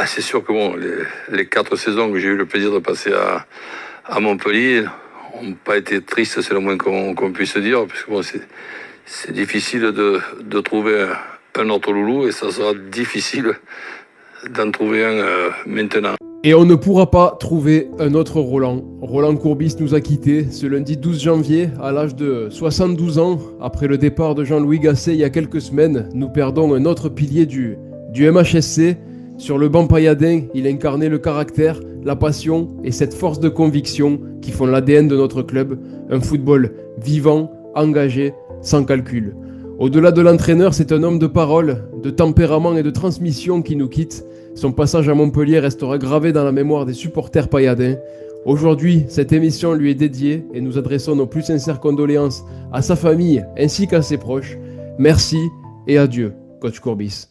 C'est sûr que les 4 saisons que j'ai eu le plaisir de passer à Montpellier n'ont pas été tristes, c'est le moins qu'on puisse dire, puisque c'est difficile de trouver un autre loulou, et ça sera difficile d'en trouver un maintenant. Et on ne pourra pas trouver un autre Roland. Roland Courbis nous a quittés ce lundi 12 janvier à l'âge de 72 ans. Après le départ de Jean-Louis Gasset il y a quelques semaines, nous perdons un autre pilier du MHSC. Sur le banc pailladin, il incarnait le caractère, la passion et cette force de conviction qui font l'ADN de notre club. Un football vivant, engagé, sans calcul. Au-delà de l'entraîneur, c'est un homme de parole, de tempérament et de transmission qui nous quitte. Son passage à Montpellier restera gravé dans la mémoire des supporters pailladins. Aujourd'hui, cette émission lui est dédiée et nous adressons nos plus sincères condoléances à sa famille ainsi qu'à ses proches. Merci et adieu, coach Courbis.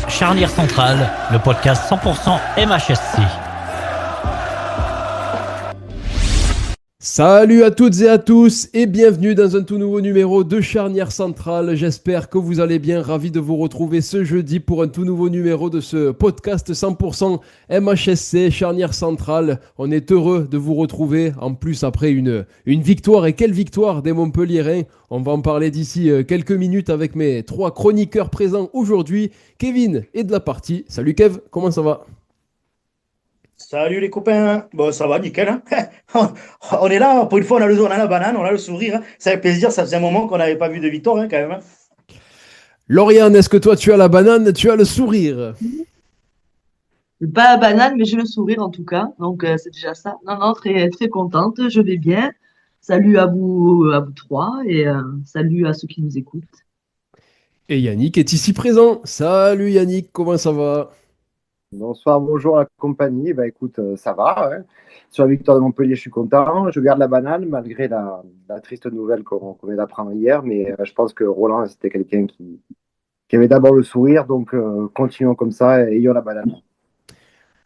Charnière centrale, le podcast 100% MHSC. Salut à toutes et à tous et bienvenue dans un tout nouveau numéro de Charnière Centrale. J'espère que vous allez bien, ravi de vous retrouver ce jeudi pour un tout nouveau numéro de ce podcast 100% MHSC Charnière Centrale. On est heureux de vous retrouver, en plus après une victoire, et quelle victoire des Montpelliérains. On va en parler d'ici quelques minutes avec mes 3 chroniqueurs présents aujourd'hui. Kevin est de la partie. Salut Kev, comment ça va ? Salut les copains, bon ça va nickel, hein. On est là, pour une fois on a la banane, on a le sourire, hein. Ça fait plaisir, ça faisait un moment qu'on n'avait pas vu de victoire, hein, quand même, hein. Lauriane, est-ce que toi tu as la banane, tu as le sourire ? Pas la banane, mais j'ai le sourire en tout cas, donc c'est déjà ça. Non, très, très contente, je vais bien. Salut à vous 3 et salut à ceux qui nous écoutent. Et Yannick est ici présent. Salut Yannick, comment ça va ? Bonsoir, bonjour à la compagnie. Écoute, ça va. Ouais. Sur la victoire de Montpellier, je suis content. Je garde la banane malgré la triste nouvelle qu'on vient d'apprendre hier. Mais je pense que Roland, c'était quelqu'un qui avait d'abord le sourire. Donc, continuons comme ça et ayons la banane.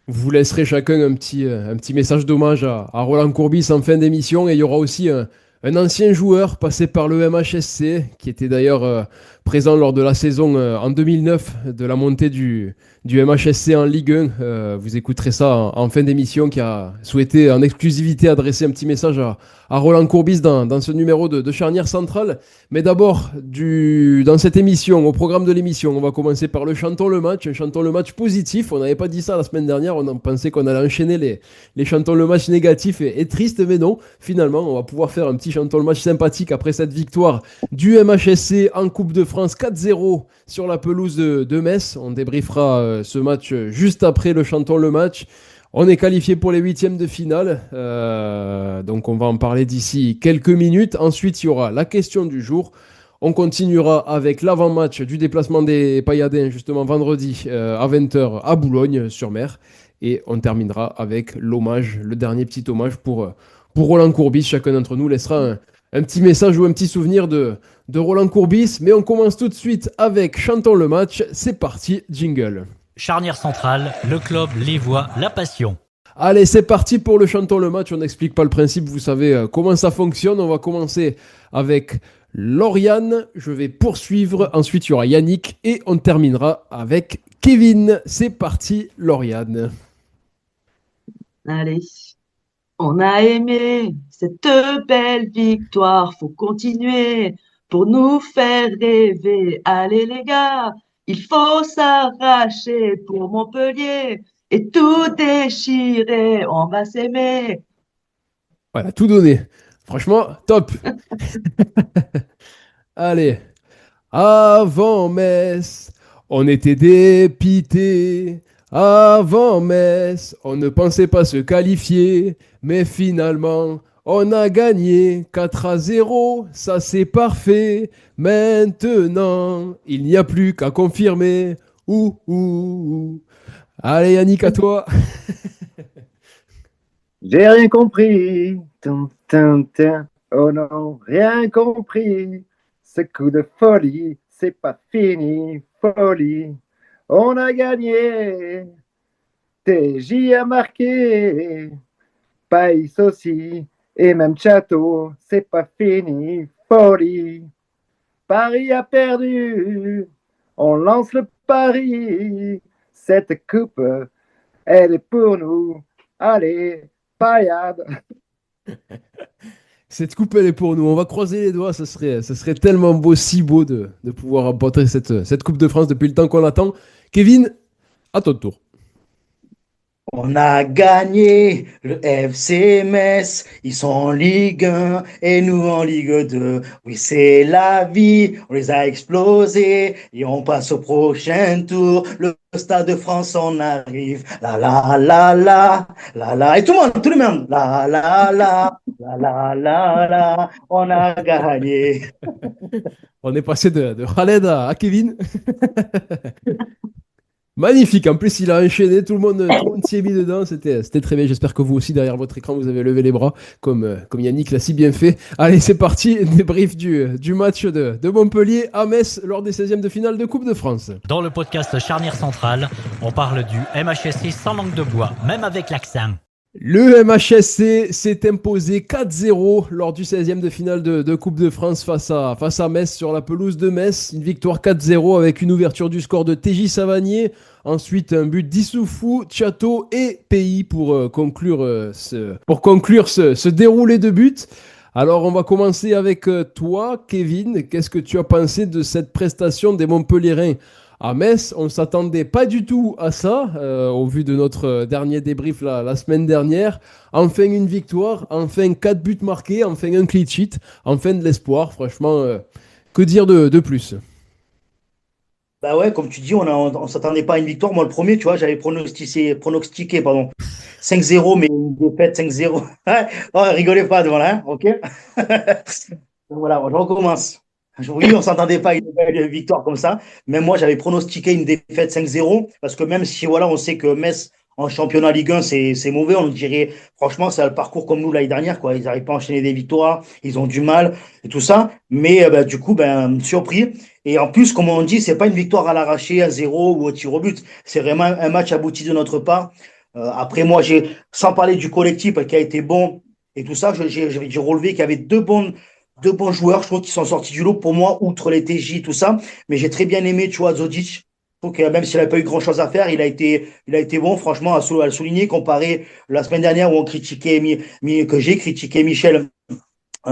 Vous laisserez chacun un petit message d'hommage à Roland Courbis en fin d'émission. Et il y aura aussi un ancien joueur passé par le MHSC, qui était d'ailleurs présent lors de la saison en 2009 de la montée du MHSC en Ligue 1. Vous écouterez ça en fin d'émission, qui a souhaité en exclusivité adresser un petit message à Roland Courbis dans ce numéro de Charnière Centrale. Mais d'abord, dans cette émission, au programme de l'émission, on va commencer par le Chantons le match. Chantons le match positif. On n'avait pas dit ça la semaine dernière. On pensait qu'on allait enchaîner les Chantons le match négatifs et tristes, mais non. Finalement, on va pouvoir faire un petit Chantons le match sympathique après cette victoire du MHSC en Coupe de France 4-0 sur la pelouse de Metz. On débriefera ce match juste après le Chantons le match. On est qualifié pour les 8e de finale, donc on va en parler d'ici quelques minutes. Ensuite, il y aura la question du jour. On continuera avec l'avant-match du déplacement des Pailladins, justement vendredi à 20h à Boulogne-sur-Mer. Et on terminera avec l'hommage, le dernier petit hommage pour Roland Courbis. Chacun d'entre nous laissera un petit message ou un petit souvenir de Roland Courbis. Mais on commence tout de suite avec Chantons le match. C'est parti, jingle. Charnière centrale, le club, les voix, la passion. Allez, c'est parti pour le Chantons le match. On n'explique pas le principe, vous savez comment ça fonctionne. On va commencer avec Lauriane. Je vais poursuivre. Ensuite, il y aura Yannick. Et on terminera avec Kevin. C'est parti, Lauriane. Allez, on a aimé cette belle victoire, faut continuer pour nous faire rêver. Allez les gars, il faut s'arracher pour Montpellier et tout déchirer, on va s'aimer. Voilà, tout donné. Franchement, top. Allez. Avant Metz, on était dépités. Avant Metz, on ne pensait pas se qualifier. Mais finalement, on a gagné 4-0. Ça, c'est parfait. Maintenant, il n'y a plus qu'à confirmer. Ouh. Allez, Yannick, à toi. J'ai rien compris. Oh non, rien compris. Ce coup de folie, c'est pas fini. Folie, on a gagné. TJ a marqué. Païs aussi. Et même Château, c'est pas fini. Folie. Paris a perdu. On lance le pari. cette coupe, elle est pour nous. Allez, paillade. Cette coupe, elle est pour nous. On va croiser les doigts. Ça serait tellement beau, si beau de pouvoir remporter cette Coupe de France depuis le temps qu'on attend. Kevin, à ton tour. On a gagné le FC Metz, ils sont en Ligue 1 et nous en Ligue 2. Oui, c'est la vie, on les a explosés et on passe au prochain tour. Le Stade de France, on arrive. La la la la, la la. Et tout le monde, la la la, la la la la, on a gagné. On est passé de Khaled à Kevin. Magnifique. En plus, il a enchaîné. Tout le monde s'y est mis dedans. C'était très bien. J'espère que vous aussi, derrière votre écran, vous avez levé les bras, comme Yannick l'a si bien fait. Allez, c'est parti. Débrief du match de Montpellier à Metz lors des 16e de finale de Coupe de France. Dans le podcast Charnière Centrale, on parle du MHSC sans langue de bois, même avec l'accent. Le MHSC s'est imposé 4-0 lors du 16e de finale de Coupe de France face à Metz sur la pelouse de Metz. Une victoire 4-0 avec une ouverture du score de TJ Savanier. Ensuite, un but d'Issoufou, Tchato et Pays pour conclure ce déroulé de buts. Alors, on va commencer avec toi, Kevin. Qu'est-ce que tu as pensé de cette prestation des Montpelliérains à Metz? On ne s'attendait pas du tout à ça, au vu de notre dernier débrief la semaine dernière. Enfin une victoire, enfin 4 buts marqués, enfin un clean sheet, enfin de l'espoir. Franchement, que dire de plus? Bah ouais, comme tu dis, on s'attendait pas à une victoire. Moi, le premier, tu vois, j'avais pronostiqué, pardon, 5-0, mais une défaite 5-0. Ouais, oh, rigolez pas devant là, hein, ok? Donc voilà, je recommence. Oui, on s'attendait pas à une victoire comme ça. Même moi, j'avais pronostiqué une défaite 5-0, parce que même si voilà, on sait que Metz en championnat Ligue 1, c'est mauvais, on dirait, franchement, c'est le parcours comme nous l'année dernière, quoi. Ils n'arrivent pas à enchaîner des victoires, ils ont du mal et tout ça. Mais bah, du coup, ben, surpris. Et en plus, comme on dit, c'est pas une victoire à l'arraché, à 0 ou au tir au but. C'est vraiment un match abouti de notre part. Après, moi, sans parler du collectif qui a été bon et tout ça, j'ai relevé qu'il y avait deux bons joueurs, je trouve, qui sont sortis du lot pour moi, outre les TJ, tout ça. Mais j'ai très bien aimé, tu vois, Zodic. Je trouve que même s'il n'a pas eu grand-chose à faire, il a été bon, franchement, à le souligner, comparé la semaine dernière où que j'ai critiqué Michel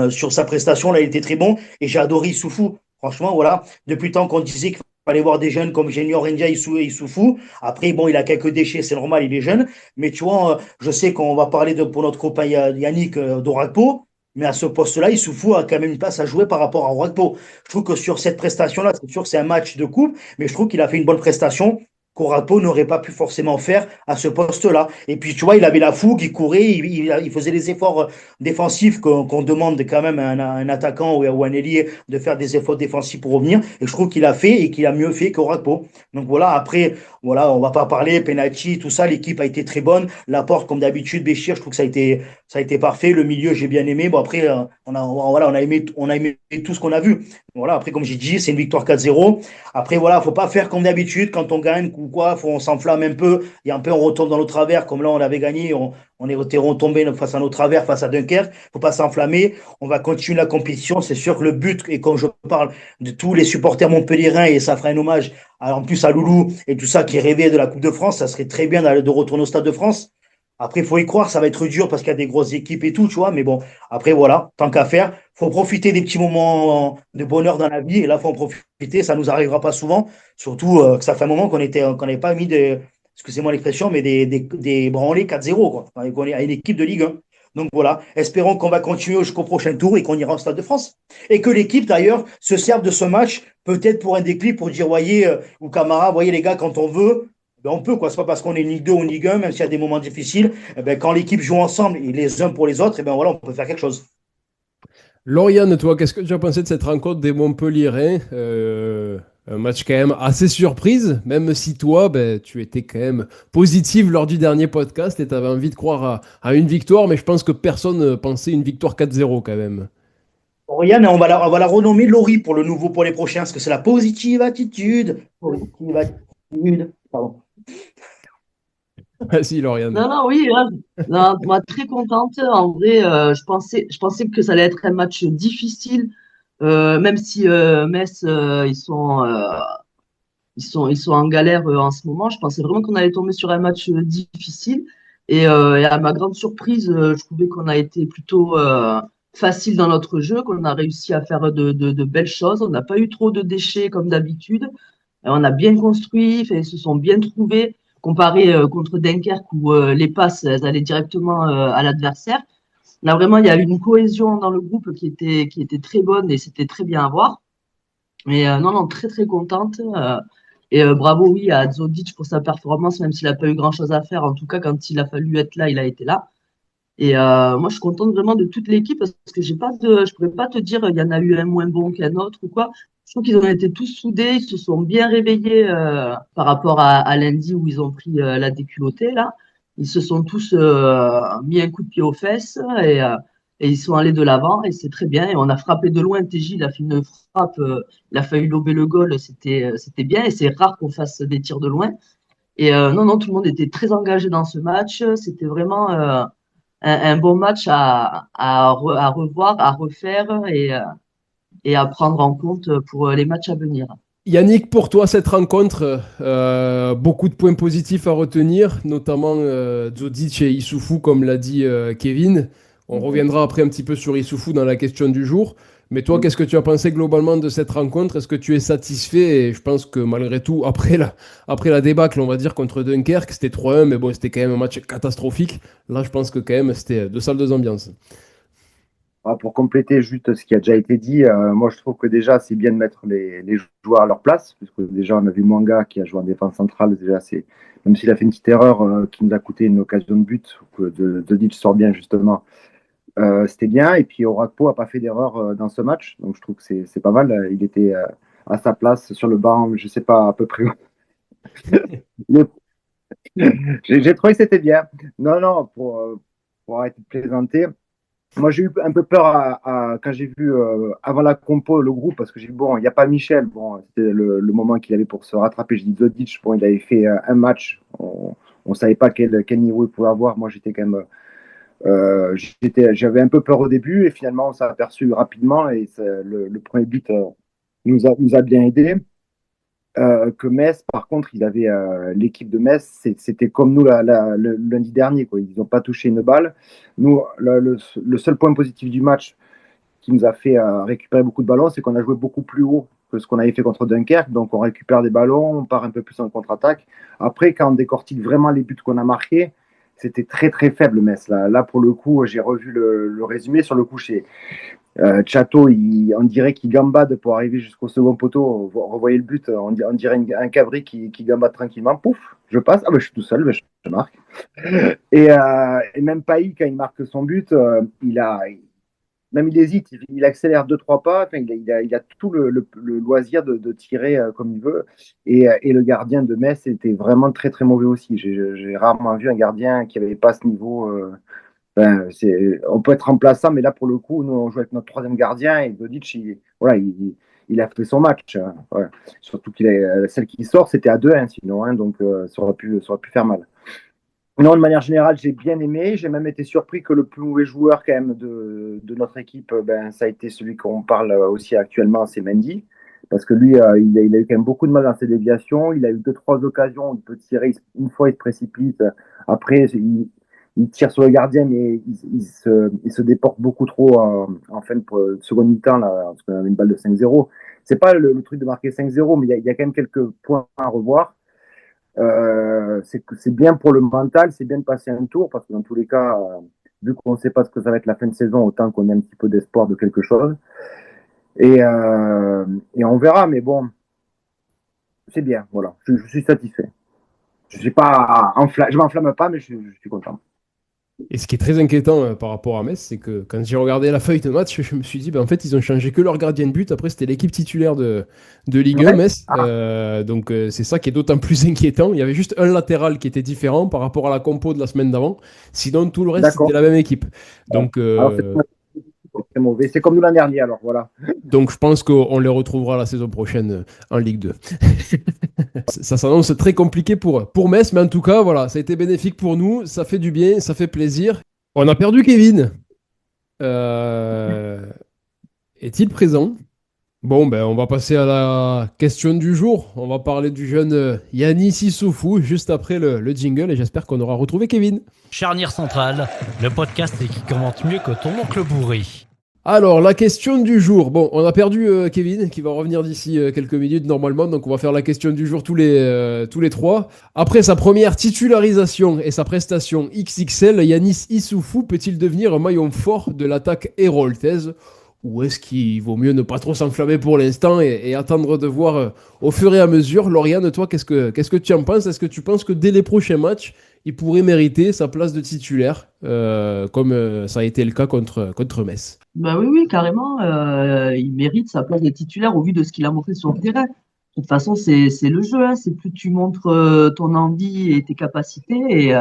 sur sa prestation. Là, il était très bon et j'ai adoré Issoufou. Franchement, voilà, depuis le temps qu'on disait qu'il fallait voir des jeunes comme Junior Rendia Issoufou. Après, bon, il a quelques déchets, c'est normal, il est jeune. Mais tu vois, je sais qu'on va parler pour notre copain Yannick d'Orakpo. Mais à ce poste-là, Issoufou a quand même une place à jouer par rapport à Orakpo. Je trouve que sur cette prestation-là, c'est sûr que c'est un match de coupe, mais je trouve qu'il a fait une bonne prestation qu'Orakpo n'aurait pas pu forcément faire à ce poste-là. Et puis, tu vois, il avait la fougue, il courait, il faisait les efforts défensifs qu'on demande quand même à un attaquant ou un ailier de faire des efforts défensifs pour revenir. Et je trouve qu'il a fait et qu'il a mieux fait qu'Orakpo. Donc voilà, après, voilà, on va pas parler, penalty, tout ça, l'équipe a été très bonne. La porte, comme d'habitude, Béchir, je trouve que ça a été parfait. Le milieu, j'ai bien aimé. Bon, après, voilà, on a aimé tout ce qu'on a vu. Voilà, après, comme j'ai dit, c'est une victoire 4-0. Après, voilà, faut pas faire comme d'habitude quand on gagne ou quoi, on s'enflamme un peu et un peu on retombe dans nos travers. Comme là, on avait gagné, on est retombé face à nos travers, face à Dunkerque. Faut pas s'enflammer. On va continuer la compétition. C'est sûr que le but, et quand je parle de tous les supporters montpelliérains, et ça fera un hommage en plus à Loulou et tout ça qui rêvait de la Coupe de France, ça serait très bien de retourner au Stade de France. Après, il faut y croire, ça va être dur parce qu'il y a des grosses équipes et tout, tu vois. Mais bon, après, voilà, tant qu'à faire, faut profiter des petits moments de bonheur dans la vie. Et là, faut en profiter. Ça nous arrivera pas souvent. Surtout que ça fait un moment qu'on n'avait pas mis excusez-moi l'expression, mais des branlés 4-0, quoi. Enfin, qu'on est à une équipe de Ligue 1. Donc voilà, espérons qu'on va continuer jusqu'au prochain tour et qu'on ira au Stade de France. Et que l'équipe, d'ailleurs, se serve de ce match, peut-être pour un déclic, pour dire, voyez, ou Camara, voyez les gars, quand on veut, ben on peut, quoi. C'est pas parce qu'on est Ligue 2 ou Ligue 1, même s'il y a des moments difficiles, eh ben, quand l'équipe joue ensemble et les uns pour les autres, eh ben voilà, on peut faire quelque chose. Lauriane, toi, qu'est-ce que tu as pensé de cette rencontre des Montpelliérains? Un match quand même assez surprise, même si toi, ben, tu étais quand même positive lors du dernier podcast et tu avais envie de croire à une victoire, mais je pense que personne ne pensait une victoire 4-0 quand même. Oriane, on va la renommer Laurie pour les prochains, parce que c'est la positive attitude. Positive attitude. Pardon. Vas-y, Lauriane. Non, non, oui, hein. Non, moi très contente. En vrai, je pensais que ça allait être un match difficile, même si Metz, ils sont en galère en ce moment. Je pensais vraiment qu'on allait tomber sur un match difficile. Et à ma grande surprise, je trouvais qu'on a été plutôt facile dans notre jeu, qu'on a réussi à faire de belles choses. On n'a pas eu trop de déchets comme d'habitude. On a bien construit, ils se sont bien trouvés, comparé contre Dunkerque où les passes elles allaient directement à l'adversaire. Là, vraiment, il y a eu une cohésion dans le groupe qui était très bonne et c'était très bien à voir. Mais non, non, très, très contente. Bravo, oui, à Zodic pour sa performance, même s'il n'a pas eu grand-chose à faire. En tout cas, quand il a fallu être là, il a été là. Moi, je suis contente vraiment de toute l'équipe parce que je pourrais pas te dire il y en a eu un moins bon qu'un autre ou quoi. Je trouve qu'ils ont été tous soudés, ils se sont bien réveillés par rapport à lundi où ils ont pris la déculottée là. Ils se sont tous mis un coup de pied aux fesses et ils sont allés de l'avant et c'est très bien. Et on a frappé de loin. TJ, il a fait une frappe, il a failli lober le goal, c'était bien et c'est rare qu'on fasse des tirs de loin. Non, non, tout le monde était très engagé dans ce match. C'était vraiment un bon match à revoir, à refaire et à prendre en compte pour les matchs à venir. Yannick, pour toi, cette rencontre, beaucoup de points positifs à retenir, notamment Zodic et Issoufou, comme l'a dit Kevin. On reviendra après un petit peu sur Issoufou dans la question du jour. Mais toi, qu'est-ce que tu as pensé globalement de cette rencontre? Est-ce que tu es satisfait? Et je pense que malgré tout, après la débâcle, on va dire, contre Dunkerque, c'était 3-1, mais bon, c'était quand même un match catastrophique. Là, je pense que quand même, c'était deux salles, deux ambiances. Pour compléter juste ce qui a déjà été dit, moi je trouve que déjà c'est bien de mettre les joueurs à leur place, puisque déjà on a vu Mwanga qui a joué en défense centrale, déjà c'est même s'il a fait une petite erreur qui nous a coûté une occasion de but, que de Ditch sort bien justement, c'était bien. Et puis Orakpo a pas fait d'erreur dans ce match, donc je trouve que c'est pas mal. Il était à sa place sur le banc, je sais pas à peu près. J'ai trouvé que c'était bien. Non, non, pour arrêter de plaisanter. Moi, j'ai eu un peu peur quand j'ai vu avant la compo le groupe, parce que j'ai vu, bon, il n'y a pas Michel, bon, c'était le moment qu'il avait pour se rattraper. Je dis Zodic, bon, il avait fait un match, on ne savait pas quel niveau il pouvait avoir. Moi, j'étais quand même, j'avais un peu peur au début, et finalement, on s'est aperçu rapidement, et le premier but nous a bien aidé. Que Metz, par contre, il avait l'équipe de Metz, c'était comme nous le lundi dernier, quoi. Ils n'ont pas touché une balle. Nous, le seul point positif du match qui nous a fait récupérer beaucoup de ballons, c'est qu'on a joué beaucoup plus haut que ce qu'on avait fait contre Dunkerque. Donc, on récupère des ballons, on part un peu plus en contre-attaque. Après, quand on décortique vraiment les buts qu'on a marqués, c'était très très faible Metz. Là pour le coup, j'ai revu le résumé. Sur le coup, Chateau, on dirait qu'il gambade pour arriver jusqu'au second poteau. Revoyez le but, on dirait un cabri qui gambade tranquillement. Pouf, je passe. Ah ben, je suis tout seul, ben, je marque. Et même Pailly, quand il marque son but, même il hésite, il accélère 2-3 pas. Enfin, il a tout le loisir de tirer comme il veut. Et le gardien de Metz était vraiment très très mauvais aussi. J'ai rarement vu un gardien qui n'avait pas ce niveau. Ben, on peut être remplaçant, mais là, pour le coup, nous, on joue avec notre troisième gardien et Dodic, voilà, il a fait son match. Hein, voilà. Surtout celle qui sort, c'était à 2-1 sinon, hein, donc ça aurait pu faire mal. Non, de manière générale, j'ai bien aimé. J'ai même été surpris que le plus mauvais joueur quand même de notre équipe, ben, ça a été celui qu'on parle aussi actuellement, c'est Mendy. Parce que lui, il a eu quand même beaucoup de mal dans ses déviations. Il a eu 2-3 occasions, il peut tirer. Une fois, il se précipite. Après, il tire sur le gardien, mais il se déporte beaucoup trop en fin de seconde mi-temps, là, parce qu'on avait une balle de 5-0. C'est pas le truc de marquer 5-0, mais il y a quand même quelques points à revoir. C'est bien pour le mental, c'est bien de passer un tour, parce que dans tous les cas, vu qu'on ne sait pas ce que ça va être la fin de saison, autant qu'on ait un petit peu d'espoir de quelque chose. Et on verra, mais bon, c'est bien, voilà. Je suis satisfait. Je m'enflamme pas, mais je suis content. Et ce qui est très inquiétant par rapport à Metz, c'est que quand j'ai regardé la feuille de match, je me suis dit, ben, en fait, ils ont changé que leur gardien de but. Après, c'était l'équipe titulaire de Ligue 1, Metz. Donc, c'est ça qui est d'autant plus inquiétant. Il y avait juste un latéral qui était différent par rapport à la compo de la semaine d'avant. Sinon, tout le reste, c'était la même équipe. Donc, alors, c'est mauvais. C'est comme nous l'an dernier, alors voilà. Donc, je pense qu'on les retrouvera la saison prochaine en Ligue 2. Ça s'annonce très compliqué pour Metz, mais en tout cas, voilà, ça a été bénéfique pour nous. Ça fait du bien, ça fait plaisir. On a perdu Kevin. Est-il présent? Bon, ben, on va passer à la question du jour. On va parler du jeune Yanis Issoufou juste après le jingle et j'espère qu'on aura retrouvé Kevin. Charnière centrale, le podcast qui commente mieux que ton oncle bourri. Alors, la question du jour. Bon, on a perdu Kevin qui va revenir d'ici quelques minutes normalement, donc on va faire la question du jour tous les trois. Après sa première titularisation et sa prestation XXL, Yanis Issoufou peut-il devenir un maillon fort de l'attaque héroltaise? Ou est-ce qu'il vaut mieux ne pas trop s'enflammer pour l'instant et attendre de voir au fur et à mesure? Lauriane, toi, qu'est-ce que tu en penses? Est-ce que tu penses que dès les prochains matchs, il pourrait mériter sa place de titulaire, comme ça a été le cas contre Metz? Bah oui, oui, carrément. Il mérite sa place de titulaire au vu de ce qu'il a montré sur le terrain. De toute façon, c'est le jeu, hein. C'est plus tu montres ton envie et tes capacités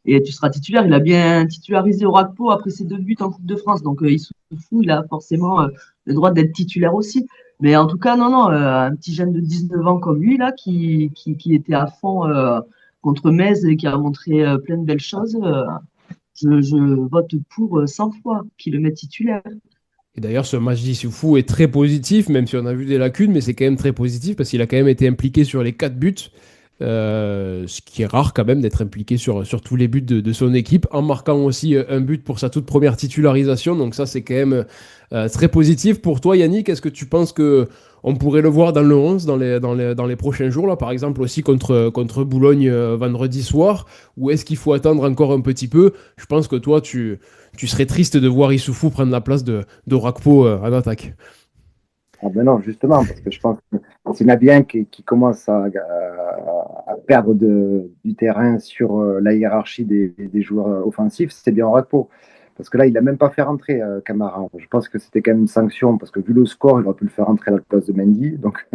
et tu seras titulaire. Il a bien titularisé au Rakpo après ses 2 buts en Coupe de France. Donc, il se fout, il a forcément le droit d'être titulaire aussi. Mais en tout cas, non, non, un petit jeune de 19 ans comme lui, là, qui était à fond contre Metz et qui a montré plein de belles choses, je vote pour 100 fois qu'il le mette titulaire. Et d'ailleurs, ce match d'Issoufou est très positif, même si on a vu des lacunes, mais c'est quand même très positif parce qu'il a quand même été impliqué sur les 4 buts. Ce qui est rare quand même d'être impliqué sur tous les buts de son équipe, en marquant aussi un but pour sa toute première titularisation. Donc ça, c'est quand même très positif. Pour toi, Yannick, est-ce que tu penses que on pourrait le voir dans le 11 dans les prochains jours, là, par exemple aussi contre Boulogne vendredi soir, ou est-ce qu'il faut attendre encore un petit peu? Je pense que toi, tu serais triste de voir Issoufou prendre la place de Rakpo en attaque. Ah ben non, justement, parce que je pense que s'il y en a bien qui commence à perdre du terrain sur la hiérarchie des joueurs offensifs, c'est bien Rakpo. Parce que là, il n'a même pas fait rentrer Camara. Je pense que c'était quand même une sanction, parce que vu le score, il aurait pu le faire rentrer à la place de Mendy. Donc,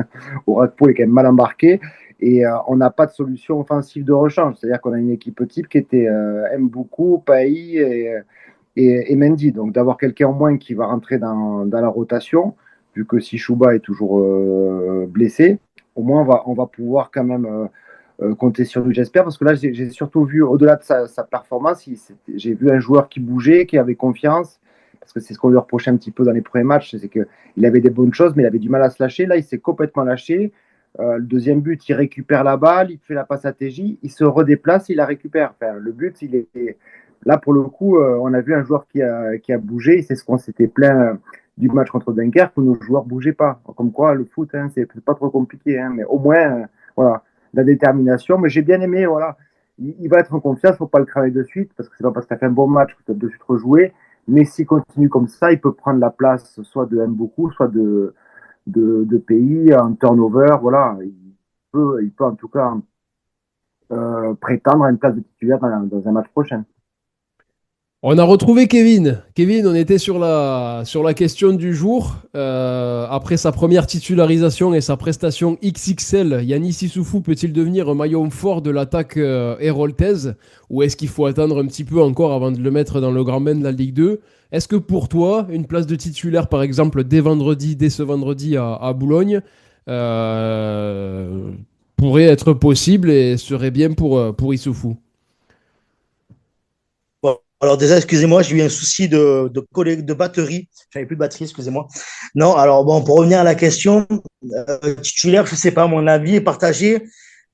Rakpo est quand même mal embarqué. Et on n'a pas de solution offensive de rechange. C'est-à-dire qu'on a une équipe type qui était Mboukou, Pailly et Mendy. Donc, d'avoir quelqu'un en moins qui va rentrer dans la rotation, vu que si Chouba est toujours blessé, au moins on va pouvoir quand même compter sur lui, j'espère, parce que là j'ai surtout vu, au-delà de sa performance, j'ai vu un joueur qui bougeait, qui avait confiance, parce que c'est ce qu'on lui reprochait un petit peu dans les premiers matchs, c'est qu'il avait des bonnes choses, mais il avait du mal à se lâcher. Là, il s'est complètement lâché. Le deuxième but, il récupère la balle, il fait la passe à TJ, il se redéplace, il la récupère. Enfin, le but, il est là pour le coup, on a vu un joueur qui a bougé, c'est ce qu'on s'était plaint du match contre Dunkerque où nos joueurs bougeaient pas. Comme quoi, le foot, hein, c'est pas trop compliqué, hein, mais au moins, voilà, la détermination. Mais j'ai bien aimé, voilà, il va être en confiance, faut pas le cramer de suite, parce que c'est pas parce que tu as fait un bon match que tu as de suite rejoué. Mais s'il continue comme ça, il peut prendre la place soit de Mboukou, soit de Pays, en turnover, voilà. Il peut en tout cas prétendre à une place de titulaire dans un match prochain. On a retrouvé Kevin. Kevin, on était sur la question du jour. Après sa première titularisation et sa prestation XXL, Yanis Issoufou peut-il devenir un maillon fort de l'attaque héroltaise? Ou est-ce qu'il faut attendre un petit peu encore avant de le mettre dans le grand bain de la Ligue 2? Est-ce que pour toi, une place de titulaire, par exemple, dès ce vendredi à Boulogne, euh, pourrait être possible et serait bien pour Issoufou? Bon, alors déjà, excusez-moi, j'ai eu un souci de batterie. J'avais plus de batterie, excusez-moi. Non, alors bon, pour revenir à la question, titulaire, je sais pas, mon avis est partagé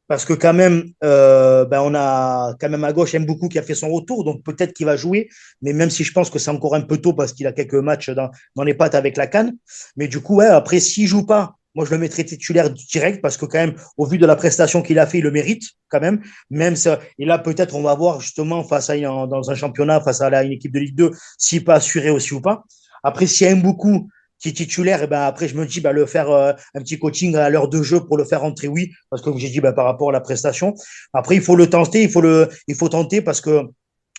parce que quand même, on a quand même à gauche Mboukou qui a fait son retour, donc peut-être qu'il va jouer, mais même si je pense que c'est encore un peu tôt parce qu'il a quelques matchs dans les pattes avec la CAN. Mais du coup, ouais, après, s'il joue pas, moi je le mettrai titulaire direct parce que quand même, au vu de la prestation qu'il a fait, il le mérite quand même. Même ça, et là peut-être on va voir justement dans un championnat face à une équipe de Ligue 2 s'il peut assurer aussi ou pas. Après, s'il y a Mboukou qui est titulaire, et ben après je me dis le faire un petit coaching à l'heure de jeu pour le faire rentrer, oui, parce que comme j'ai dit par rapport à la prestation. Après il faut le tenter, il faut tenter parce que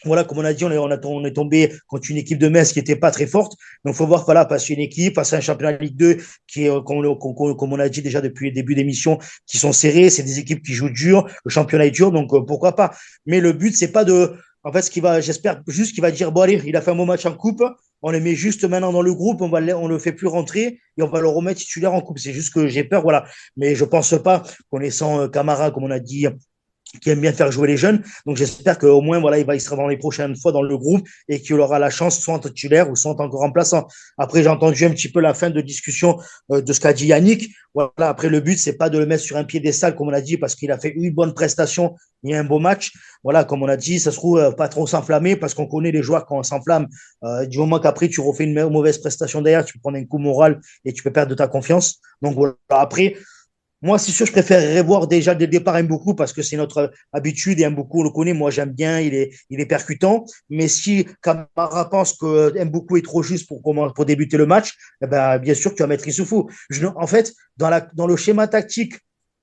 voilà, comme on a dit, on est tombé contre une équipe de Metz qui n'était pas très forte. Donc, il faut voir, voilà, passer une équipe, face à un championnat de Ligue 2 qui est, comme on a dit déjà depuis le début d'émission, qui sont serrés. C'est des équipes qui jouent dur. Le championnat est dur, donc pourquoi pas. Mais le but, c'est pas de. En fait, j'espère juste qu'il va dire, bon, allez, il a fait un bon match en coupe. On le met juste maintenant dans le groupe. On le fait plus rentrer et on va le remettre titulaire en coupe. C'est juste que j'ai peur, voilà. Mais je pense pas, connaissant Camara, comme on a dit, qui aime bien faire jouer les jeunes. Donc j'espère qu'au moins voilà, il sera dans les prochaines fois dans le groupe et qu'il aura la chance soit en titulaire ou soit en encore remplaçant. Après j'ai entendu un petit peu la fin de discussion de ce qu'a dit Yannick. Voilà, après le but c'est pas de le mettre sur un piédestal comme on a dit parce qu'il a fait une bonne prestation et un beau match. Voilà, comme on a dit, ça se trouve pas trop s'enflammer parce qu'on connaît les joueurs quand on s'enflamme. Du moment qu'après tu refais une mauvaise prestation derrière, tu peux prendre un coup moral et tu peux perdre de ta confiance. Donc voilà, après moi, c'est sûr, je préférerais voir déjà dès le départ Mboukou parce que c'est notre habitude et Mboukou, on le connaît. Moi, j'aime bien, il est percutant. Mais si Camara pense que Mboukou est trop juste pour débuter le match, eh ben, bien sûr, tu vas mettre Issoufou. En fait, dans le schéma tactique,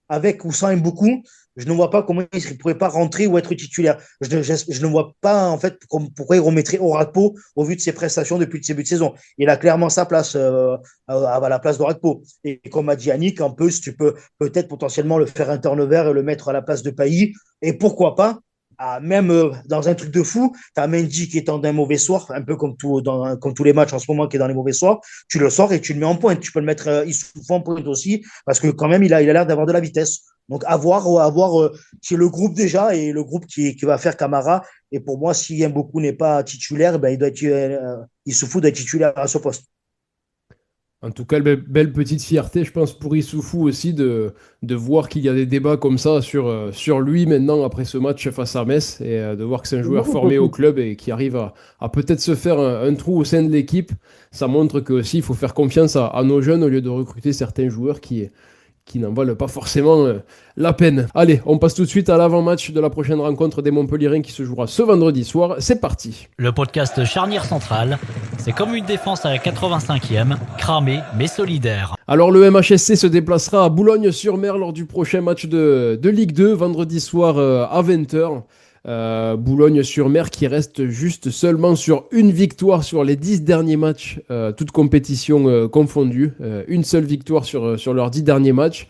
avec ou sans Mboukou, je ne vois pas comment il ne pourrait pas rentrer ou être titulaire. Je ne vois pas, en fait, pourquoi il remettrait Orakpo au vu de ses prestations depuis le début de saison. Il a clairement sa place à la place d'Orakpo. Et comme a dit Yannick, en plus, tu peux peut-être potentiellement le faire un turnover et le mettre à la place de Pailly. Et pourquoi pas, même dans un truc de fou, tu as Mendy qui est dans un mauvais soir, un peu comme tous les matchs en ce moment qui est dans les mauvais soirs, tu le sors et tu le mets en pointe. Tu peux le mettre Issoufou en pointe aussi, parce que quand même, il a l'air d'avoir de la vitesse. Donc, à voir qui est le groupe déjà et le groupe qui va faire Camara. Et pour moi, si Mboukou n'est pas titulaire, ben, Issoufou doit être titulaire à ce poste. En tout cas, belle petite fierté, je pense, pour Issoufou aussi de voir qu'il y a des débats comme ça sur lui maintenant après ce match face à Metz et de voir que c'est un joueur formé au club et qui arrive à peut-être se faire un trou au sein de l'équipe. Ça montre que aussi il faut faire confiance à nos jeunes au lieu de recruter certains joueurs qui n'en valent pas forcément la peine. Allez, on passe tout de suite à l'avant-match de la prochaine rencontre des Montpellierins qui se jouera ce vendredi soir. C'est parti. Le podcast Charnière Centrale, c'est comme une défense à la 85e, cramée mais solidaire. Alors le MHSC se déplacera à Boulogne-sur-Mer lors du prochain match de Ligue 2, vendredi soir à 20h. Boulogne-sur-Mer qui reste juste seulement sur une victoire sur les 10 derniers matchs, toutes compétitions confondues. Une seule victoire sur leurs 10 derniers matchs.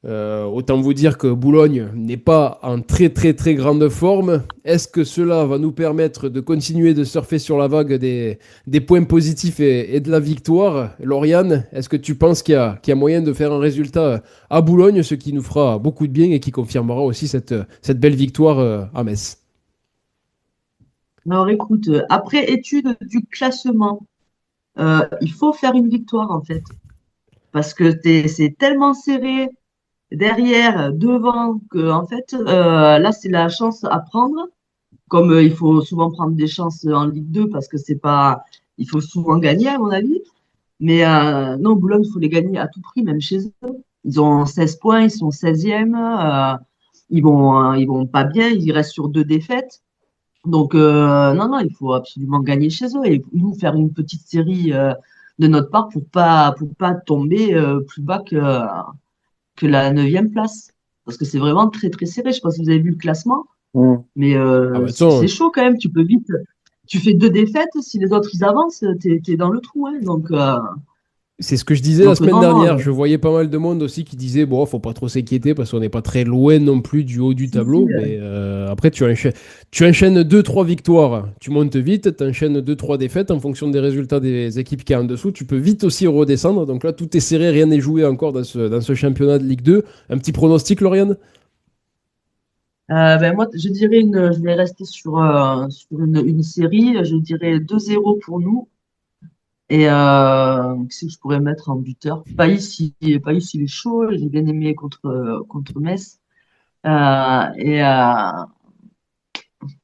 Autant vous dire que Boulogne n'est pas en très très très grande forme. Est-ce que cela va nous permettre de continuer de surfer sur la vague des points positifs et de la victoire? Lauriane, est-ce que tu penses qu'il y a moyen de faire un résultat à Boulogne, ce qui nous fera beaucoup de bien et qui confirmera aussi cette belle victoire à Metz? Alors écoute, après étude du classement, il faut faire une victoire en fait. Parce que c'est tellement serré derrière, devant, que en fait, là, c'est la chance à prendre. Comme il faut souvent prendre des chances en Ligue 2 parce que c'est pas, il faut souvent gagner à mon avis. Mais non, Boulogne, il faut les gagner à tout prix, même chez eux. Ils ont 16 points, ils sont 16e. Ils vont pas bien, ils restent sur 2 défaites. Donc non, il faut absolument gagner chez eux et nous faire une petite série de notre part pour pas tomber plus bas que la 9e place. Parce que c'est vraiment très, très serré. Je sais pas si vous avez vu le classement, mais c'est chaud quand même. Tu peux vite. Tu fais 2 défaites. Si les autres ils avancent, t'es dans le trou. Hein. Donc, c'est ce que je disais la semaine dernière. Je voyais pas mal de monde aussi qui disait bon, faut pas trop s'inquiéter parce qu'on n'est pas très loin non plus du haut du tableau. Mais après, tu enchaînes 2-3 victoires. Tu montes vite, tu enchaînes 2-3 défaites en fonction des résultats des équipes qui sont en dessous. Tu peux vite aussi redescendre. Donc là, tout est serré, rien n'est joué encore dans ce championnat de Ligue 2. Un petit pronostic, Lauriane? moi, je vais rester sur une série. Je dirais 2-0 pour nous. Et qu'est-ce que je pourrais mettre en buteur? Païs, il est chaud. J'ai bien aimé contre Metz.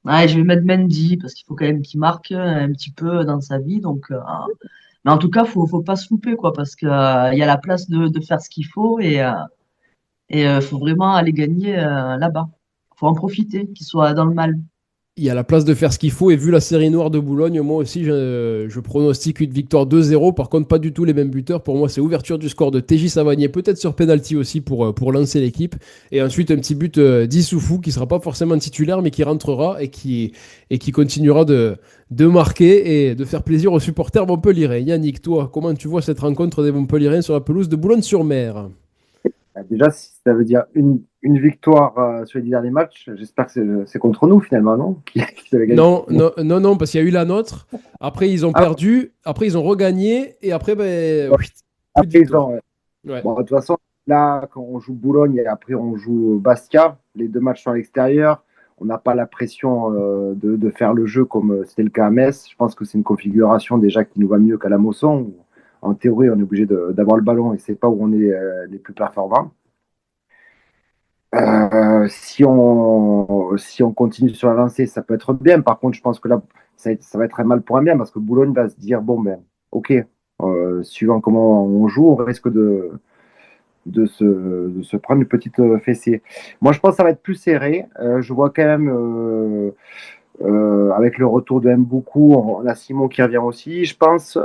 Ouais, je vais mettre Mendy parce qu'il faut quand même qu'il marque un petit peu dans sa vie. Donc, mais en tout cas, faut pas se louper quoi, parce que il y a la place de faire ce qu'il faut et faut vraiment aller gagner là-bas. Faut en profiter, qu'il soit dans le mal. Il y a la place de faire ce qu'il faut et vu la série noire de Boulogne, moi aussi je pronostique une victoire 2-0. Par contre, pas du tout les mêmes buteurs. Pour moi, c'est ouverture du score de TJ Savanier, peut-être sur penalty aussi pour lancer l'équipe. Et ensuite, un petit but d'Issoufou qui sera pas forcément titulaire mais qui rentrera et qui continuera de marquer et de faire plaisir aux supporters montpelliérains. Yannick, toi, comment tu vois cette rencontre des Montpelliérains sur la pelouse de Boulogne-sur-Mer? Déjà, si ça veut dire une victoire sur les 10 derniers matchs, j'espère que c'est contre nous finalement, non? Non, parce qu'il y a eu la nôtre. Après, ils ont perdu. Après, ils ont regagné. Et après, après, ils ont. Ouais. Bon, de toute façon, là, quand on joue Boulogne et après on joue Bastia, les deux matchs sont à l'extérieur. On n'a pas la pression de faire le jeu comme c'était le cas à Metz. Je pense que c'est une configuration déjà qui nous va mieux qu'à la Mosson, où, en théorie, on est obligé d'avoir le ballon et c'est pas où on est les plus performants. Si on continue sur la lancée, ça peut être bien. Par contre, je pense que là, ça va être un mal pour un bien parce que Boulogne va se dire, bon, ben, ok, suivant comment on joue, on risque de se prendre une petite fessée. Moi, je pense que ça va être plus serré. Je vois quand même, avec le retour de Mboukou, on a Simon qui revient aussi. Je pense,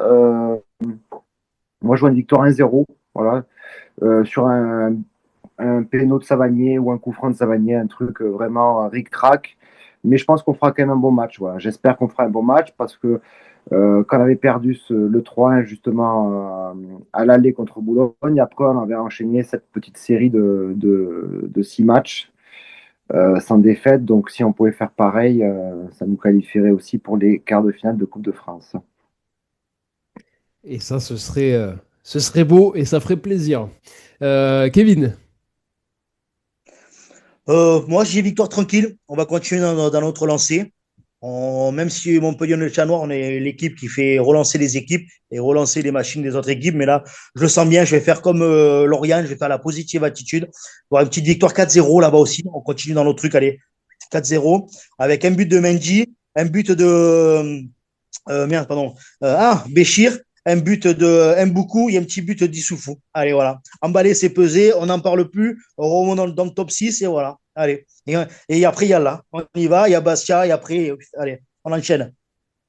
moi, je vois une victoire 1-0, voilà, sur un péno de Savanier ou un coup franc de Savanier, un truc vraiment ric-trac. Mais je pense qu'on fera quand même un bon match. Voilà. J'espère qu'on fera un bon match parce que quand on avait perdu le 3-1 justement à l'aller contre Boulogne, après on avait enchaîné cette petite série de 6 matchs sans défaite. Donc si on pouvait faire pareil, ça nous qualifierait aussi pour les quarts de finale de Coupe de France. Et ça, ce serait beau et ça ferait plaisir. Kevin, Moi, j'ai victoire tranquille. On va continuer dans notre lancée. Même si Montpellier, on est le chat noir, on est l'équipe qui fait relancer les équipes et relancer les machines des autres équipes. Mais là, je le sens bien. Je vais faire comme Lorient. Je vais faire la positive attitude. Avoir une petite victoire 4-0 là-bas aussi. On continue dans notre truc. Allez, 4-0 avec un but de Mendy, un but de merde, pardon. Béchir, un but de Mboukou et un petit but d'Issoufou. Allez, voilà. Emballé, c'est pesé, on n'en parle plus. On remonte dans le top 6 et voilà. Allez. Et après, il y a là. On y va, il y a Bastia et après, allez, on enchaîne.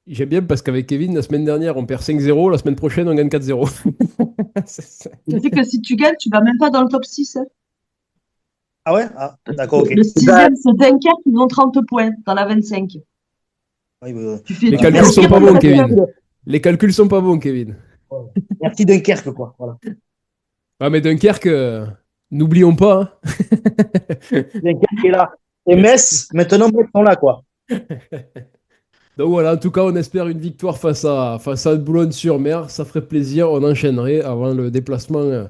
j'aime bien parce qu'avec Kevin, la semaine dernière, on perd 5-0. La semaine prochaine, on gagne 4-0. Tu sais que si tu gagnes, tu vas même pas dans le top 6. Ah ouais? Ah, d'accord, ok. Le sixième, c'est Dunkerque, ils ont 30 points dans la 25. Oui, Tu fais, Les tu calculs fais sont pire pas que bons, la Kevin. Dunkerque. Les calculs sont pas bons, Kevin. Merci Dunkerque, quoi. Voilà. Ah, mais Dunkerque, n'oublions pas, hein. Dunkerque est là. Et Metz, maintenant, Metz sont là, quoi. Donc voilà, en tout cas, on espère une victoire face à Boulogne-sur-Mer. Ça ferait plaisir. On enchaînerait avant le déplacement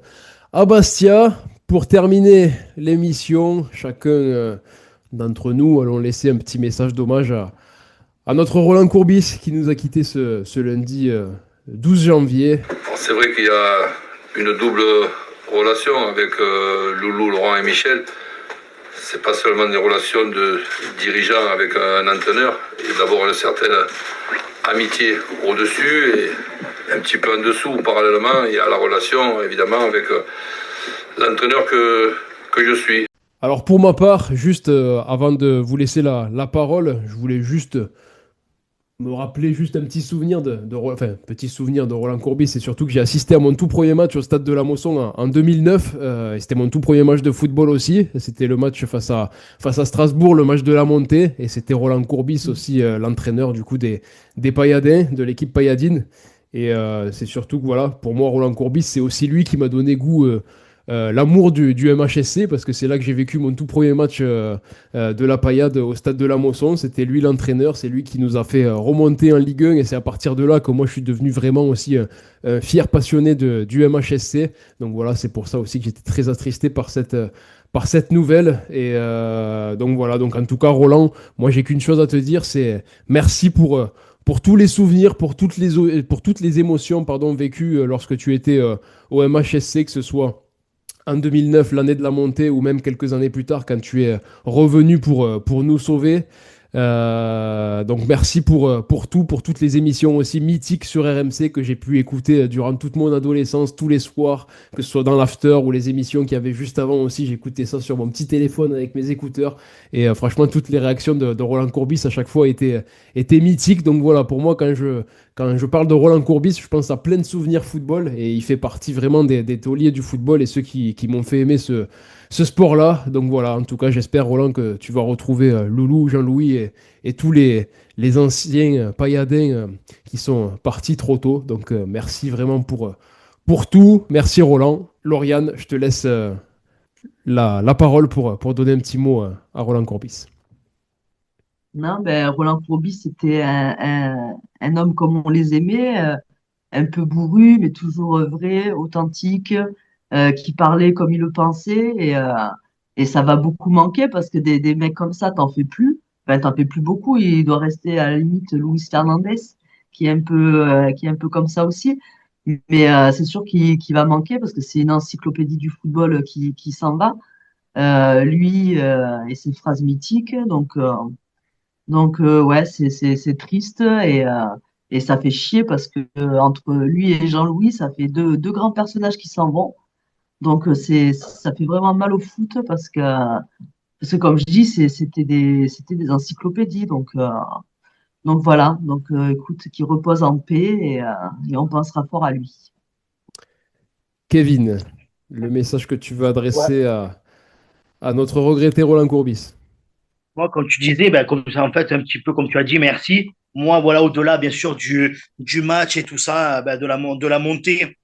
à Bastia. Pour terminer l'émission, chacun d'entre nous allons laisser un petit message d'hommage à notre Roland Courbis qui nous a quittés ce lundi 12 janvier. C'est vrai qu'il y a une double relation avec Loulou, Laurent et Michel. C'est pas seulement des relations de dirigeants avec un entraîneur. Il y a d'abord une certaine amitié au-dessus et un petit peu en dessous. Parallèlement, il y a la relation évidemment avec l'entraîneur que je suis. Alors pour ma part, juste avant de vous laisser la parole, je voulais juste me rappeler juste un petit souvenir petit souvenir de Roland Courbis. C'est surtout que j'ai assisté à mon tout premier match au stade de la Mosson en 2009. Et c'était mon tout premier match de football aussi. C'était le match face à Strasbourg, le match de la montée. Et c'était Roland Courbis aussi, l'entraîneur du coup des Payadins, de l'équipe payadine. Et c'est surtout que voilà, pour moi, Roland Courbis, c'est aussi lui qui m'a donné goût. L'amour du MHSC parce que c'est là que j'ai vécu mon tout premier match de la Payade au stade de la Mosson. C'était lui l'entraîneur, c'est lui qui nous a fait remonter en Ligue 1 et c'est à partir de là que moi je suis devenu vraiment aussi un fier passionné du MHSC. Donc voilà, c'est pour ça aussi que j'étais très attristé par cette nouvelle. Et donc voilà, donc en tout cas Roland, moi j'ai qu'une chose à te dire, c'est merci pour tous les souvenirs, pour toutes les émotions pardon, vécues lorsque tu étais au MHSC, que ce soit en 2009, l'année de la montée, ou même quelques années plus tard, quand tu es revenu pour nous sauver. Donc merci pour tout, pour toutes les émissions aussi mythiques sur RMC que j'ai pu écouter durant toute mon adolescence, tous les soirs, que ce soit dans l'after ou les émissions qu'il y avait juste avant aussi. J'écoutais ça sur mon petit téléphone avec mes écouteurs. Et franchement, toutes les réactions de Roland Courbis à chaque fois étaient mythiques. Donc voilà, pour moi, quand je parle de Roland Courbis, je pense à plein de souvenirs football et il fait partie vraiment des tauliers du football et ceux qui m'ont fait aimer ce sport-là. Donc voilà, en tout cas, j'espère, Roland, que tu vas retrouver Loulou, Jean-Louis et tous les anciens pailladins qui sont partis trop tôt. Donc merci vraiment pour tout. Merci, Roland. Lauriane, je te laisse la parole pour donner un petit mot à Roland Courbis. Non, ben, Roland Courbis, c'était un homme comme on les aimait, un peu bourru, mais toujours vrai, authentique, qui parlait comme il le pensait et ça va beaucoup manquer parce que des mecs comme ça, t'en fais plus. Enfin, t'en fais plus beaucoup. Il doit rester à la limite Luis Fernandez qui est un peu comme ça aussi. Mais c'est sûr qu'il va manquer parce que c'est une encyclopédie du football qui s'en va. Lui et ses phrases mythiques. Donc ouais, c'est triste et ça fait chier parce que entre lui et Jean-Louis, ça fait deux grands personnages qui s'en vont. Donc ça fait vraiment mal au foot parce que comme je dis, c'était des encyclopédies. Donc voilà. Donc écoute, qu'il repose en paix et on pensera fort à lui. Kevin, le message que tu veux Ouais. adresser à notre regretté Roland Courbis. Moi, comme tu disais, ben, comme ça, en fait, un petit peu comme tu as dit, merci. Moi, voilà, au-delà, bien sûr, du match et tout ça, ben, de la montée.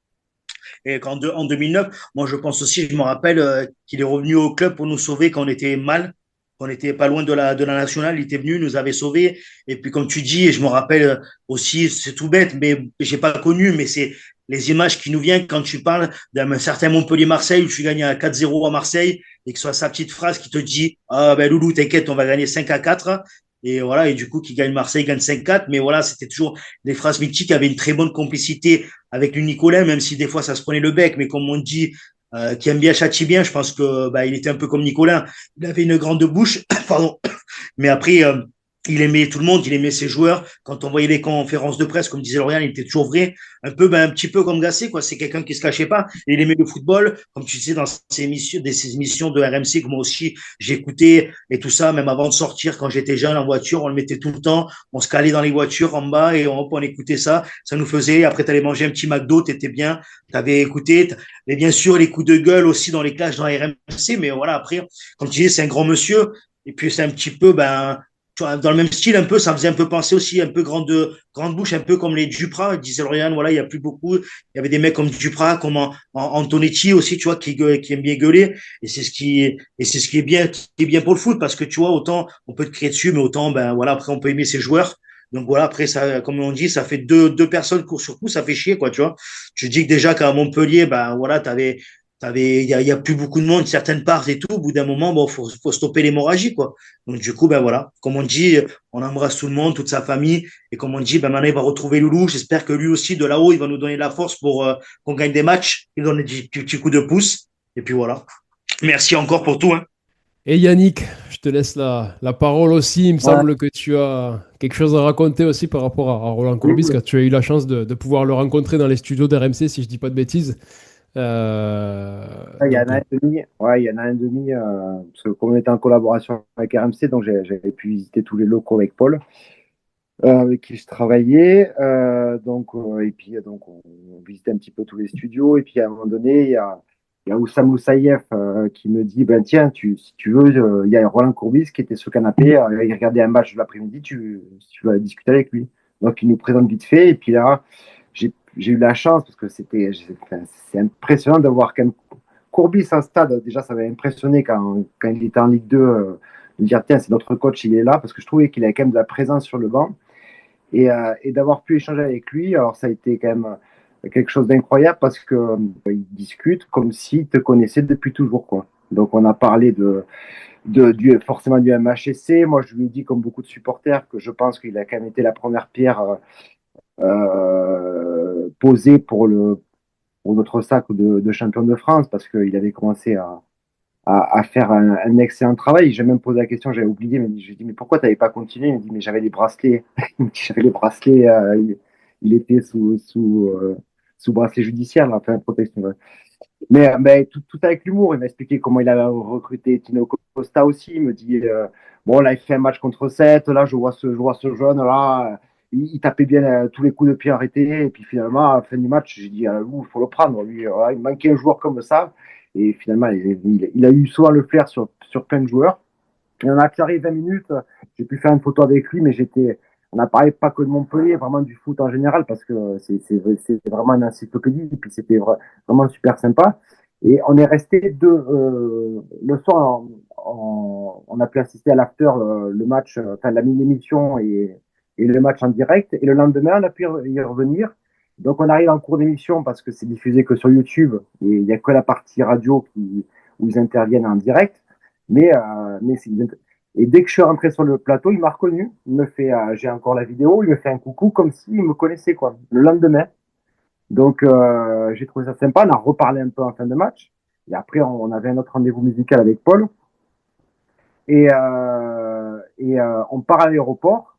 Et en 2009, moi, je pense aussi, je me rappelle qu'il est revenu au club pour nous sauver quand on était mal, quand on était pas loin de la nationale. Il était venu, il nous avait sauvés. Et puis, comme tu dis, et je me rappelle aussi, c'est tout bête, mais j'ai pas connu, mais c'est les images qui nous viennent quand tu parles d'un certain Montpellier-Marseille où tu gagnes à 4-0 à Marseille et que ce soit sa petite phrase qui te dit, ah, ben, Loulou, t'inquiète, on va gagner 5-4. Et voilà, et du coup, qui gagne Marseille gagne 5-4. Mais voilà, c'était toujours des phrases mythiques, qui avaient une très bonne complicité avec le Nicolas, même si des fois ça se prenait le bec, mais comme on dit, qui aime bien châtie bien, je pense que bah, il était un peu comme Nicolas. Il avait une grande bouche, pardon, mais après, il aimait tout le monde, il aimait ses joueurs. Quand on voyait les conférences de presse, comme disait Lauriane, il était toujours vrai. Un peu, ben, un petit peu comme Gasset, quoi. C'est quelqu'un qui se cachait pas. Et il aimait le football, comme tu sais, dans ces émissions de RMC que moi aussi j'écoutais et tout ça, même avant de sortir, quand j'étais jeune en voiture, on le mettait tout le temps. On se calait dans les voitures en bas et on écoutait ça. Ça nous faisait. Après, t'allais manger un petit McDo, t'étais bien, t'avais écouté. Et bien sûr, les coups de gueule aussi dans les clashs dans la RMC. Mais voilà, après, comme tu disais, c'est un grand monsieur. Et puis, c'est un petit peu, ben, tu vois, dans le même style, un peu, ça me faisait un peu penser aussi, un peu grande bouche, un peu comme les Duprat, disait Lauriane, voilà, il y a plus beaucoup. Il y avait des mecs comme Duprat, comme Antonetti aussi, tu vois, qui aime bien gueuler. Et c'est ce qui est bien pour le foot, parce que tu vois, autant on peut te crier dessus, mais autant, ben voilà, après on peut aimer ses joueurs. Donc voilà, après ça, comme on dit, ça fait deux personnes court sur coup, ça fait chier, quoi, tu vois. Je dis que déjà qu'à Montpellier, ben voilà, il y a plus beaucoup de monde, certaines parts et tout. Au bout d'un moment, bon, faut stopper l'hémorragie, quoi. Donc, du coup, ben voilà. Comme on dit, on embrasse tout le monde, toute sa famille. Et comme on dit, ben maintenant, il va retrouver Loulou. J'espère que lui aussi, de là-haut, il va nous donner de la force pour qu'on gagne des matchs. Il donne des petits coups de pouce. Et puis voilà. Merci encore pour tout, hein. Et Yannick, je te laisse la parole aussi. Il me Ouais, semble que tu as quelque chose à raconter aussi par rapport à Roland oui, Courbis, car tu as eu la chance de pouvoir le rencontrer dans les studios d'RMC, si je dis pas de bêtises. Euh, ouais, il y en donc, a un et demi. Ouais, il y en a un et demi. Parce que comme on était en collaboration avec RMC, donc j'avais pu visiter tous les locaux avec Paul, avec qui je travaillais. Et puis donc on visitait un petit peu tous les studios. Et puis à un moment donné, il y a Oussam Moussaïef qui me dit, ben tiens, si tu veux, il y a Roland Courbis qui était sur le canapé, il regardait un match de l'après-midi, si tu veux discuter avec lui. Donc il nous présente vite fait. Et puis là, j'ai eu la chance parce que c'est impressionnant de voir quand même Courbis en stade. Déjà, ça m'avait impressionné quand il était en Ligue 2, de dire tiens, c'est notre coach, il est là, parce que je trouvais qu'il avait quand même de la présence sur le banc. Et d'avoir pu échanger avec lui, alors ça a été quand même quelque chose d'incroyable parce que il discute comme s'il te connaissait depuis toujours, quoi. Donc on a parlé forcément du MHSC. Moi, je lui ai dit, comme beaucoup de supporters, que je pense qu'il a quand même été la première pierre posée pour notre sac de champion de France parce qu'il avait commencé à faire un excellent travail. J'ai même posé la question, j'avais oublié, mais je lui ai dit, mais pourquoi tu n'avais pas continué? Il me dit, mais j'avais les bracelets. J'avais les bracelets, il était sous bracelet judiciaire, là, enfin, protection. Ouais. Mais tout avec l'humour. Il m'a expliqué comment il a recruté Tino Costa aussi. Il me dit, bon, là, il fait un match contre 7. Là, je vois ce jeune, là, il tapait bien tous les coups de pied arrêtés. Et puis finalement, à la fin du match, j'ai dit, il faut le prendre. Lui, il manquait un joueur comme ça. Et finalement, il a eu souvent le flair sur plein de joueurs. Et on a accéléré 20 minutes. J'ai pu faire une photo avec lui, mais on n'a parlé pas que de Montpellier, vraiment du foot en général, parce que c'est vraiment une encyclopédie. Et puis c'était vraiment super sympa. Et on est resté le soir, on a pu assister à l'after, le match, enfin la mini-émission et le match en direct. Et le lendemain, on a pu y revenir. Donc on arrive en cours d'émission parce que c'est diffusé que sur YouTube et il n'y a que la partie radio où ils interviennent en direct. Mais et dès que je suis rentré sur le plateau, il m'a reconnu. Il me fait, j'ai encore la vidéo, il me fait un coucou comme s'il me connaissait quoi, le lendemain. Donc j'ai trouvé ça sympa. On a reparlé un peu en fin de match. Et après, on avait un autre rendez-vous musical avec Paul. On part à l'aéroport.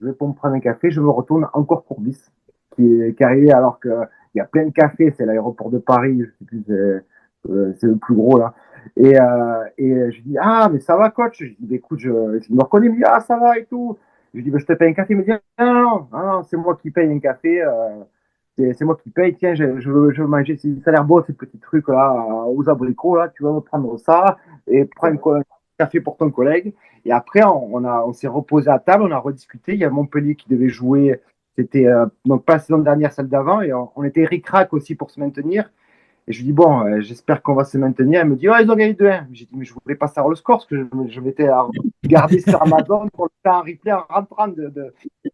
Je vais pour me prendre un café. Je me retourne encore Courbis, qui est arrivé alors qu'il y a plein de cafés. C'est l'aéroport de Paris. Je sais plus, c'est le plus gros là. Et je dis, ah, mais ça va, coach? Je dis, écoute, je me reconnais, il me dit, ah, ça va et tout. Je dis, je te paye un café. Il me dit, non, c'est moi qui paye un café. C'est moi qui paye. Tiens, je veux manger. Ça a l'air beau, ces petits trucs là, aux abricots. Là, tu vas me prendre ça et prendre un café pour ton collègue. Et après, on s'est reposé à table, on a rediscuté. Il y a Montpellier qui devait jouer. C'était donc pas la saison dernière, celle d'avant. Et on était ric-rac aussi pour se maintenir. Et je lui dis, bon, j'espère qu'on va se maintenir. Elle me dit, oh, ils ont gagné 2-1. J'ai dit, mais je ne voulais pas savoir le score, parce que je m'étais regardé sur Amazon pour le faire en replay en rentrant. Je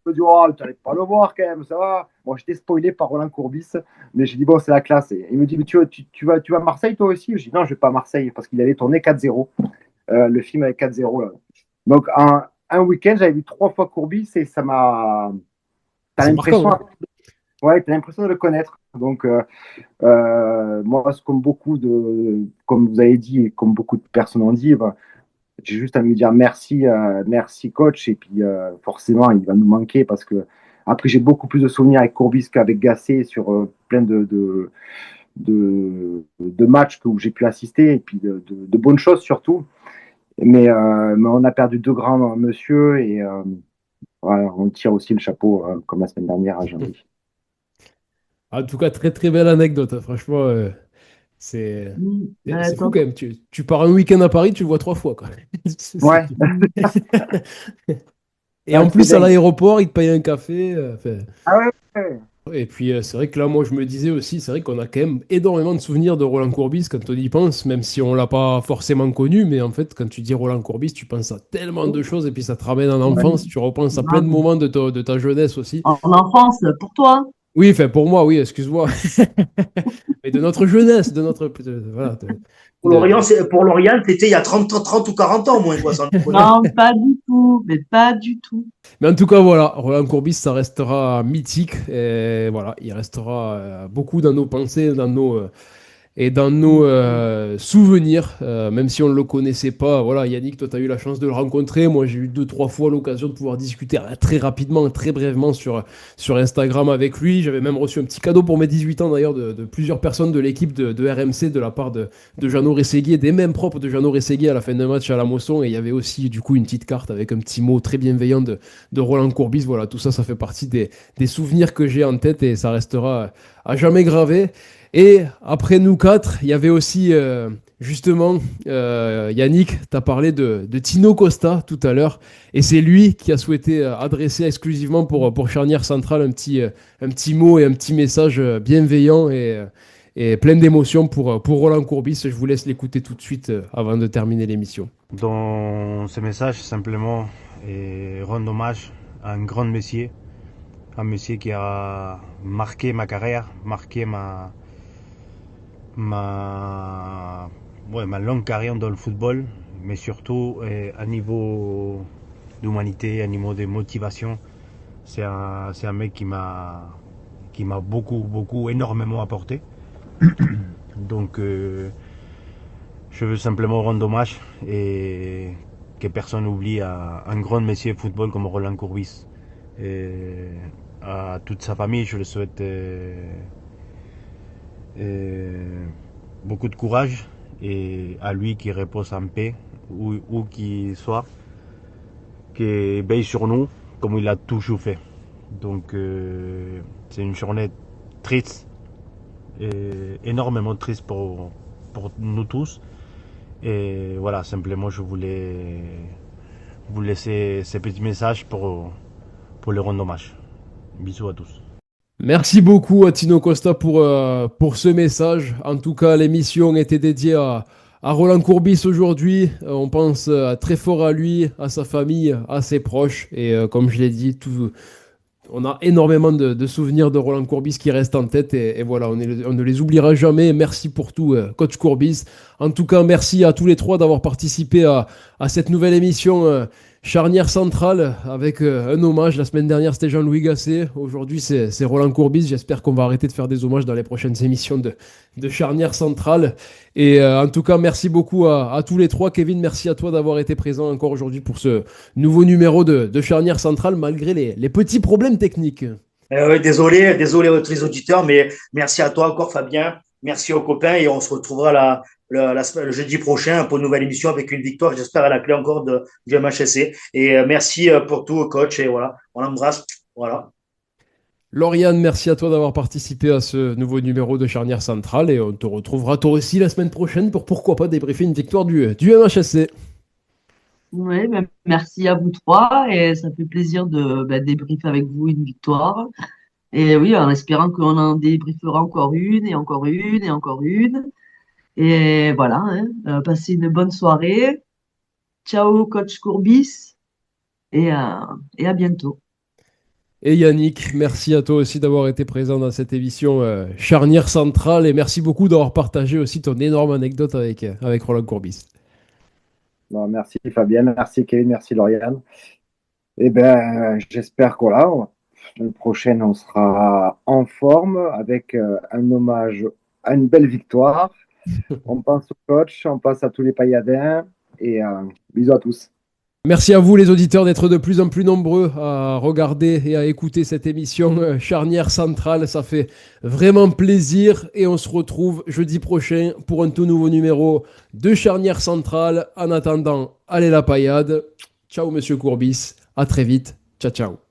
me dis, oh, tu n'allais pas le voir quand même, ça va. Bon, j'étais spoilé par Roland Courbis, mais j'ai dit, bon, c'est la classe. Et il me dit, mais tu vas à Marseille toi aussi? Je dis, non, je ne vais pas à Marseille, parce qu'il avait tourné 4-0. Le film avec 4-0. Là. Donc, un week-end, j'avais vu 3 fois Courbis et ça m'a. T'as l'impression. Marquant, hein. Ouais, t'as l'impression de le connaître. Donc, moi, comme vous avez dit et comme beaucoup de personnes ont dit, j'ai juste à lui dire merci, merci coach. Et puis, forcément, il va nous manquer parce que après, j'ai beaucoup plus de souvenirs avec Courbis qu'avec Gasset sur plein de matchs où j'ai pu assister et puis de bonnes choses surtout. Mais on a perdu 2 grands monsieur et voilà, on tire aussi le chapeau comme la semaine dernière à Jean-Louis. En tout cas, très très belle anecdote. Franchement, c'est fou quand même. Tu pars un week-end à Paris, tu le vois 3 fois. Quoi. Ouais. Et en plus, à l'aéroport, ils te payent un café. Ah ouais. Et puis, c'est vrai que là, moi, je me disais aussi, c'est vrai qu'on a quand même énormément de souvenirs de Roland Courbis quand on y pense, même si on ne l'a pas forcément connu. Mais en fait, quand tu dis Roland Courbis, tu penses à tellement de choses et puis ça te ramène en enfance. Tu repenses à plein de moments de ta jeunesse aussi. En enfance, pour toi? Oui, enfin, pour moi, oui, excuse-moi. Mais de notre jeunesse, de notre. Voilà, pour Lorient, c'était il y a 30 ou 40 ans au moins. Quoi, non, pas du tout. Mais pas du tout. Mais en tout cas, voilà, Roland Courbis, ça restera mythique. Et voilà, il restera beaucoup dans nos pensées, dans nos souvenirs, même si on ne le connaissait pas. Voilà, Yannick, toi, tu as eu la chance de le rencontrer. Moi, j'ai eu 2-3 fois l'occasion de pouvoir discuter très rapidement, très brièvement sur Instagram avec lui. J'avais même reçu un petit cadeau pour mes 18 ans, d'ailleurs, de plusieurs personnes de l'équipe de RMC, de la part de Jeannot Rességuier, des mêmes propres de Jeannot Rességuier à la fin de match à la Mosson. Et il y avait aussi, du coup, une petite carte avec un petit mot très bienveillant de Roland Courbis. Voilà, tout ça, ça fait partie des souvenirs que j'ai en tête et ça restera à jamais gravé. Et après nous 4, il y avait aussi, justement, Yannick, tu as parlé de Tino Costa tout à l'heure. Et c'est lui qui a souhaité adresser exclusivement pour Charnière Centrale un petit mot et un petit message bienveillant et plein d'émotions pour Roland Courbis. Je vous laisse l'écouter tout de suite avant de terminer l'émission. Dans ce message, simplement, rendre hommage à un grand monsieur. Un monsieur qui a marqué ma carrière, marqué ma longue carrière dans le football, mais surtout à niveau d'humanité, à niveau de motivation. C'est un mec qui m'a beaucoup, énormément apporté. Donc je veux simplement rendre hommage et que personne n'oublie un grand monsieur de football comme Roland Courbis. Et à toute sa famille, je le souhaite beaucoup de courage et à lui qui repose en paix où qu'il soit, qui veille sur nous comme il a toujours fait. Donc c'est une journée triste, énormément triste pour nous tous. Et voilà, simplement je voulais vous laisser ce petit message pour le rendre hommage. Bisous à tous. Merci beaucoup à Tino Costa pour ce message. En tout cas, l'émission était dédiée à Roland Courbis aujourd'hui. On pense très fort à lui, à sa famille, à ses proches. Et comme je l'ai dit, on a énormément de souvenirs de Roland Courbis qui restent en tête et voilà, on ne les oubliera jamais. Merci pour tout, coach Courbis. En tout cas, merci à tous les trois d'avoir participé à cette nouvelle émission Charnière centrale avec un hommage. La semaine dernière, c'était Jean-Louis Gasset. Aujourd'hui, c'est Roland Courbis. J'espère qu'on va arrêter de faire des hommages dans les prochaines émissions de Charnière centrale. Et en tout cas, merci beaucoup à tous les trois. Kevin, merci à toi d'avoir été présent encore aujourd'hui pour ce nouveau numéro de Charnière centrale, malgré les petits problèmes techniques. Désolé à tous les auditeurs, mais merci à toi encore, Fabien. Merci aux copains et on se retrouvera le jeudi prochain pour une nouvelle émission avec une victoire, j'espère, à la clé encore du MHSC. Et merci pour tout, coach. Et voilà, on l'embrasse. Voilà. Lauriane, merci à toi d'avoir participé à ce nouveau numéro de Charnière centrale et on te retrouvera toi aussi la semaine prochaine pour pourquoi pas débriefer une victoire du MHSC. Oui, ben, merci à vous trois et ça fait plaisir de débriefer avec vous une victoire. Et oui, en espérant qu'on en débriefera encore une et encore une et encore une. Et voilà, passez une bonne soirée. Ciao, coach Courbis. Et à bientôt. Et Yannick, merci à toi aussi d'avoir été présent dans cette émission Charnière centrale et merci beaucoup d'avoir partagé aussi ton énorme anecdote avec Roland Courbis. Bon, merci Fabienne, merci Kevin, merci Lauriane. Et j'espère que la semaine prochaine, on sera en forme avec un hommage à une belle victoire. On pense au coach, on pense à tous les pailladins et bisous à tous. Merci à vous les auditeurs d'être de plus en plus nombreux à regarder et à écouter cette émission Charnière centrale. Ça fait vraiment plaisir et on se retrouve jeudi prochain pour un tout nouveau numéro de Charnière centrale. En attendant, allez la paillade. Ciao monsieur Courbis, à très vite. Ciao ciao.